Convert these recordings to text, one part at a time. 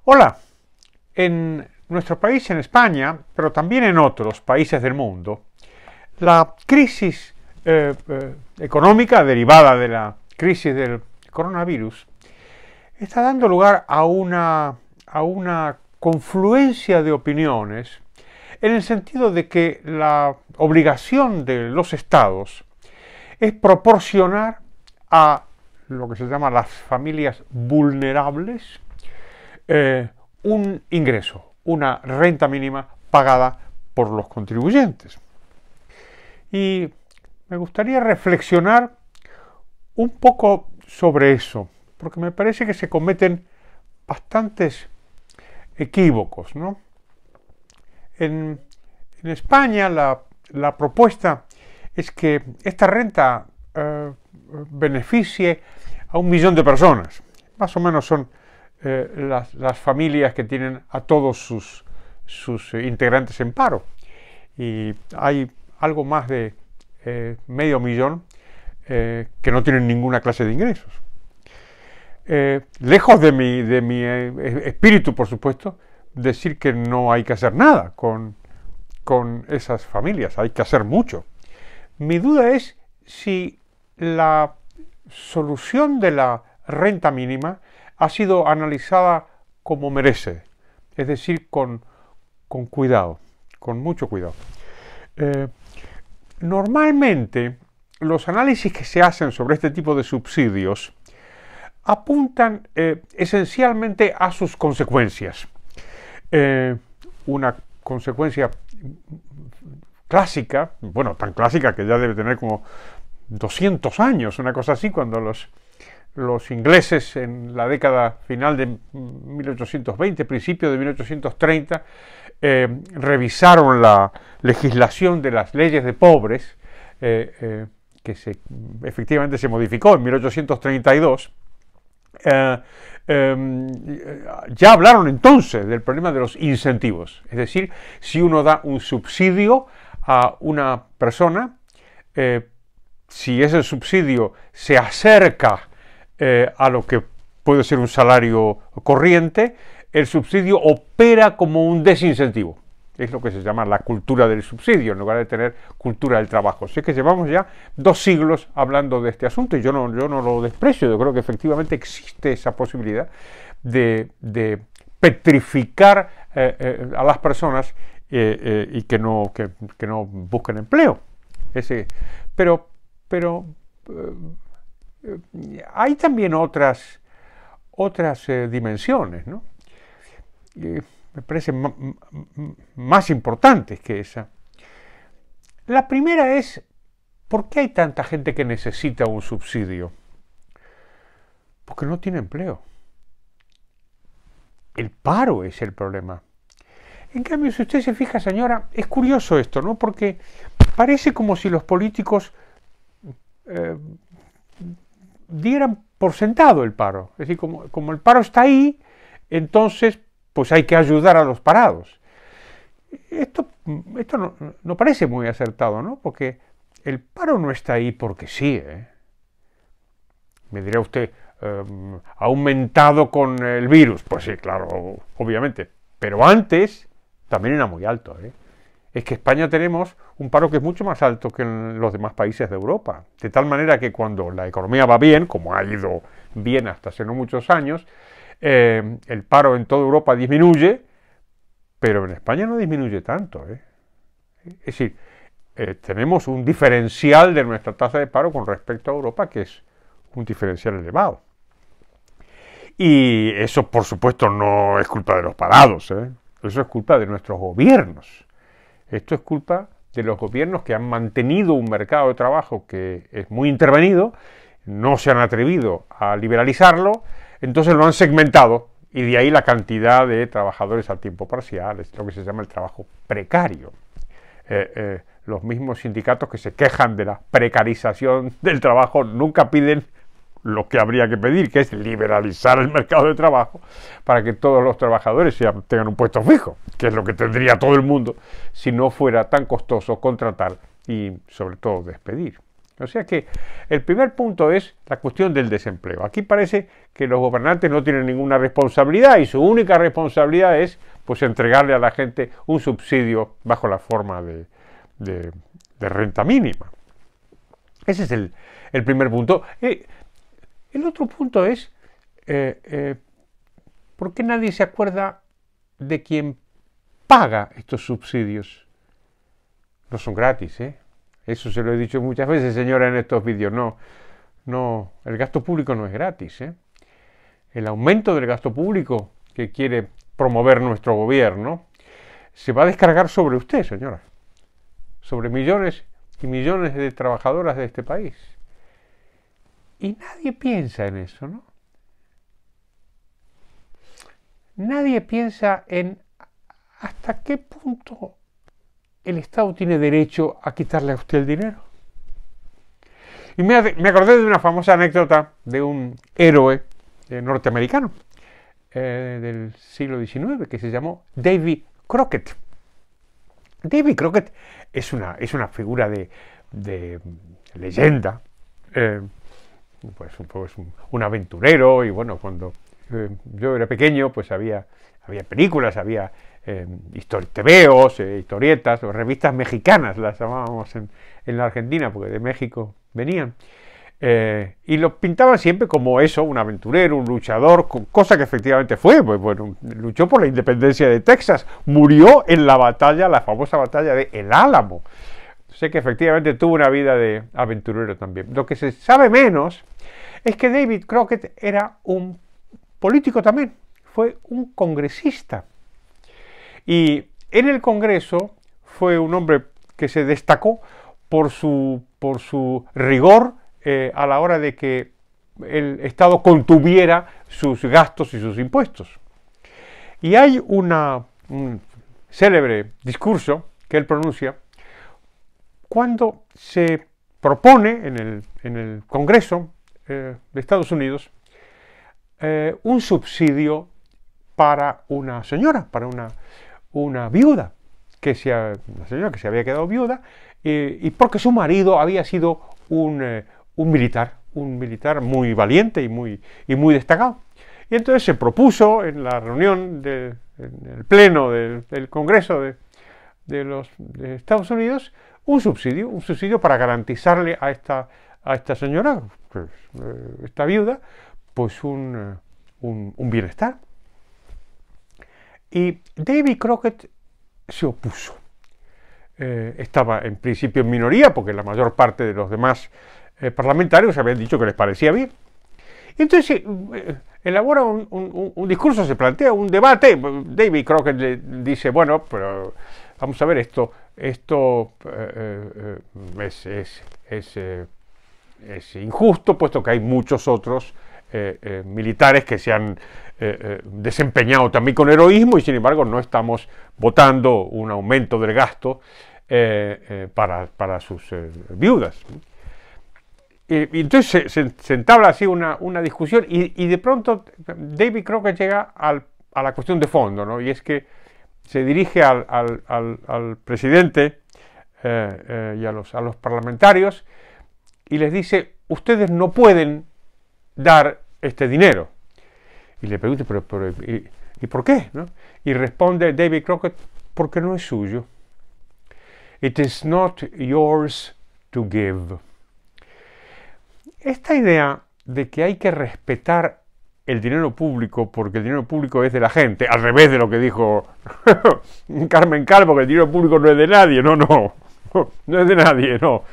Hola, en nuestro país, en España, pero también en otros países del mundo, la crisis económica derivada de la crisis del coronavirus está dando lugar a una confluencia de opiniones en el sentido de que la obligación de los estados es proporcionar a lo que se llama las familias vulnerables un ingreso, una renta mínima pagada por los contribuyentes. Y me gustaría reflexionar un poco sobre eso, porque me parece que se cometen bastantes equívocos, ¿no? En España la propuesta es que esta renta beneficie a 1 millón de personas. Más o menos son las familias que tienen a todos sus integrantes en paro. Y hay algo más de medio millón que no tienen ninguna clase de ingresos. Lejos de mi espíritu, por supuesto, decir que no hay que hacer nada con esas familias, hay que hacer mucho. Mi duda es si la solución de la renta mínima ha sido analizada como merece, es decir, con cuidado, con mucho cuidado. Normalmente, los análisis que se hacen sobre este tipo de subsidios apuntan esencialmente a sus consecuencias. Una consecuencia clásica, bueno, tan clásica que ya debe tener como 200 años, una cosa así, cuando los ingleses en la década final de 1820, principio de 1830, revisaron la legislación de las leyes de pobres, que efectivamente se modificó en 1832. Ya hablaron entonces del problema de los incentivos, es decir, si uno da un subsidio a una persona, si ese subsidio se acerca a lo que puede ser un salario corriente, el subsidio opera como un desincentivo. Es lo que se llama la cultura del subsidio, en lugar de tener cultura del trabajo. Así que llevamos ya 2 siglos hablando de este asunto y yo no lo desprecio. Yo creo que efectivamente existe esa posibilidad de petrificar a las personas y que no busquen empleo. Pero hay también otras dimensiones, ¿no? Me parecen más importantes que esa. La primera es, ¿por qué hay tanta gente que necesita un subsidio? Porque no tiene empleo. El paro es el problema. En cambio, si usted se fija, señora, es curioso esto, ¿no? Porque parece como si los políticos dieran por sentado el paro. Es decir, como el paro está ahí, entonces pues hay que ayudar a los parados. Esto no parece muy acertado, ¿no? Porque el paro no está ahí porque sí, ¿eh? Me dirá usted, ¿ha aumentado con el virus? Pues sí, claro, obviamente. Pero antes también era muy alto, ¿eh? Es que en España tenemos un paro que es mucho más alto que en los demás países de Europa. De tal manera que cuando la economía va bien, como ha ido bien hasta hace no muchos años, el paro en toda Europa disminuye, pero en España no disminuye tanto, ¿eh? Es decir, tenemos un diferencial de nuestra tasa de paro con respecto a Europa que es un diferencial elevado. Y eso, por supuesto, no es culpa de los parados, ¿eh? Eso es culpa de nuestros gobiernos. Esto es culpa de los gobiernos que han mantenido un mercado de trabajo que es muy intervenido, no se han atrevido a liberalizarlo, entonces lo han segmentado y de ahí la cantidad de trabajadores a tiempo parcial, es lo que se llama el trabajo precario. Los mismos sindicatos que se quejan de la precarización del trabajo nunca piden lo que habría que pedir, que es liberalizar el mercado de trabajo para que todos los trabajadores tengan un puesto fijo, que es lo que tendría todo el mundo si no fuera tan costoso contratar y sobre todo despedir. O sea que el primer punto es la cuestión del desempleo. Aquí parece que los gobernantes no tienen ninguna responsabilidad y su única responsabilidad es pues entregarle a la gente un subsidio bajo la forma de renta mínima. Ese es el primer punto. El otro punto es ¿por qué nadie se acuerda de quien paga estos subsidios? No son gratis, ¿eh? Eso se lo he dicho muchas veces, señora, en estos vídeos. No, el gasto público no es gratis, ¿eh? El aumento del gasto público que quiere promover nuestro gobierno se va a descargar sobre usted, señora, sobre millones y millones de trabajadoras de este país. Y nadie piensa en eso, ¿no? Nadie piensa en hasta qué punto el Estado tiene derecho a quitarle a usted el dinero. Y me acordé de una famosa anécdota de un héroe norteamericano del siglo XIX que se llamó Davy Crockett. Davy Crockett es una figura de leyenda, pues un aventurero, y bueno, cuando yo era pequeño, pues había películas, había tebeos, historietas o revistas mexicanas, las llamábamos en la Argentina, porque de México venían, y lo pintaban siempre como eso, un aventurero, un luchador, cosa que efectivamente fue, pues bueno, luchó por la independencia de Texas, murió en la famosa batalla de El Álamo. Sé que efectivamente tuvo una vida de aventurero también. Lo que se sabe menos es que David Crockett era un político también, fue un congresista. Y en el Congreso fue un hombre que se destacó por su rigor a la hora de que el Estado contuviera sus gastos y sus impuestos. Y hay un célebre discurso que él pronuncia cuando se propone en el Congreso de Estados Unidos un subsidio para una señora, para una viuda, una señora que se había quedado viuda, y porque su marido había sido un militar muy valiente y muy destacado. Y entonces se propuso en la reunión, en el pleno del Congreso de Estados Unidos, un subsidio para garantizarle a esta señora, pues, esta viuda, pues un bienestar. Y Davy Crockett se opuso. Estaba en principio en minoría, porque la mayor parte de los demás parlamentarios habían dicho que les parecía bien. Y entonces elabora un discurso, se plantea un debate. Davy Crockett le dice, bueno, pero vamos a ver, esto es injusto, puesto que hay muchos otros militares que se han desempeñado también con heroísmo, y sin embargo no estamos votando un aumento del gasto para sus viudas. Y entonces se entabla así una discusión, y de pronto Davy Crockett llega a la cuestión de fondo, ¿no? Y es que se dirige al presidente y a los parlamentarios y les dice: ustedes no pueden dar este dinero. Y le pregunta, ¿y por qué? ¿No? Y responde Davy Crockett: porque no es suyo. It is not yours to give. Esta idea de que hay que respetar el dinero público porque el dinero público es de la gente, al revés de lo que dijo Carmen Calvo, que el dinero público no es de nadie, no es de nadie, no.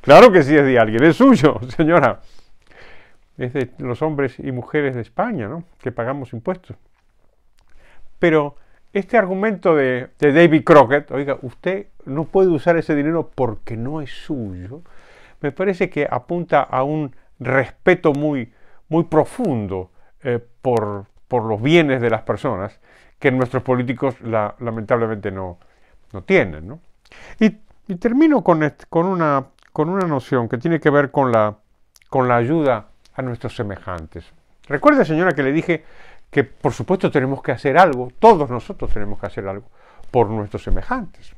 Claro que sí es de alguien, es suyo, señora. Es de los hombres y mujeres de España, ¿no?, que pagamos impuestos. Pero este argumento de Davy Crockett, oiga, usted no puede usar ese dinero porque no es suyo, me parece que apunta a un respeto muy profundo por los bienes de las personas que nuestros políticos lamentablemente no tienen, ¿no? Y termino con una noción que tiene que ver con la ayuda a nuestros semejantes. Recuerda, señora, que le dije que por supuesto tenemos que hacer algo, todos nosotros tenemos que hacer algo por nuestros semejantes.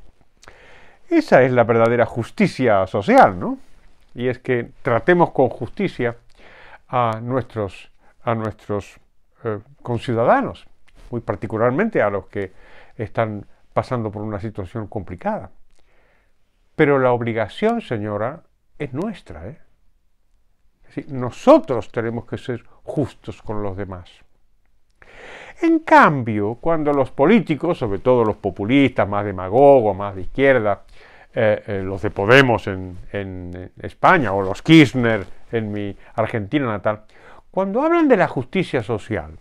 Esa es la verdadera justicia social, ¿no? y es que tratemos con justicia a nuestros conciudadanos, muy particularmente a los que están pasando por una situación complicada. Pero la obligación, señora, es nuestra, ¿eh? Es decir, nosotros tenemos que ser justos con los demás. En cambio, cuando los políticos, sobre todo los populistas, más demagogos, más de izquierda, los de Podemos en España o los Kirchner en mi Argentina natal, cuando hablan de la justicia social,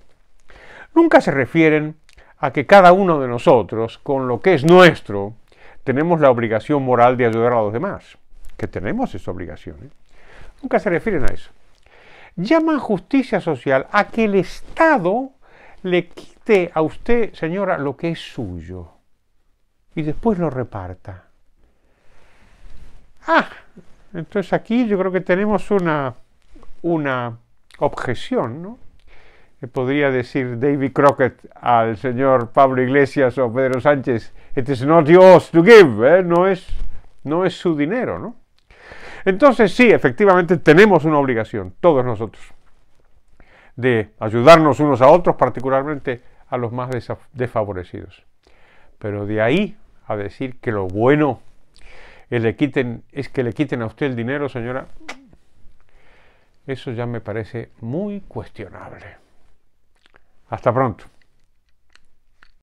nunca se refieren a que cada uno de nosotros, con lo que es nuestro, tenemos la obligación moral de ayudar a los demás, que tenemos esa obligación, ¿eh? Nunca se refieren a eso. Llaman justicia social a que el Estado le quite a usted, señora, lo que es suyo y después lo reparta. Entonces aquí yo creo que tenemos una objeción, ¿no? Que podría decir David Crockett al señor Pablo Iglesias o Pedro Sánchez: "It is not yours to give", ¿eh? No es su dinero, ¿no? Entonces sí, efectivamente tenemos una obligación, todos nosotros, de ayudarnos unos a otros, particularmente a los más desfavorecidos. Pero de ahí a decir que lo bueno es que le quiten a usted el dinero, señora, eso ya me parece muy cuestionable. Hasta pronto.